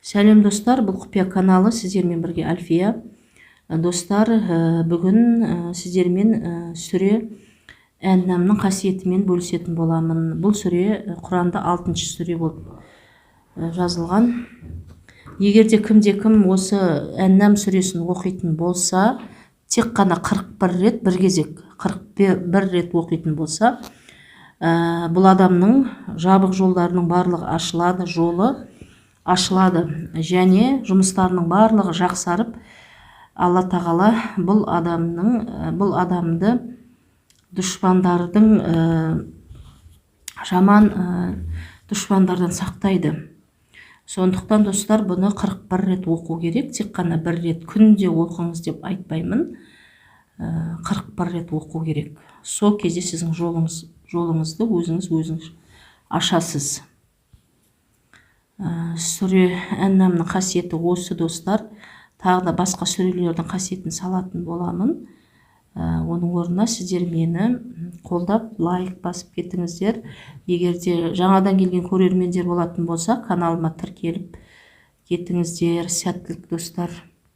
Сәлем достар, бұл құпия каналы, сіздермен бірге Альфия. Достар, бүгін сіздермен сүре ән-намның қасиетімен бөлісетін боламын. Бұл сүре Құранда 6-шы сүре болып жазылған. Егерде кімде-кім осы ән-нам сүресін оқитын болса, тек қана 41 рет, бір кезек 41 рет оқитын болса, бұл адамның жабық жолдарының барлығы ашылады, жолы ашылады, және жұмыстарының барлығы жақсарып, Алла тағала бұл адамды дұшпандардың жаман дұшпандардан сақтайды. Сондықтан достар, бұны 41 рет оқу керек. Тек қана бір рет күнде оқыңыз деп айтпаймын. 41 рет оқу керек. Сол кезде сіздің жолыңызды өзіңіз ашасыз. Сүре ән-намның қасиеті осы достар. Тағы да басқа сүрелердің қасиетін салатын боламын. Оның орнына сіздер мені қолдап, лайк басып кетіңіздер. Егерде жаңадан келген көрермендер болатын болса, каналыма тіркеліп кетіңіздер. Сәттілік достар.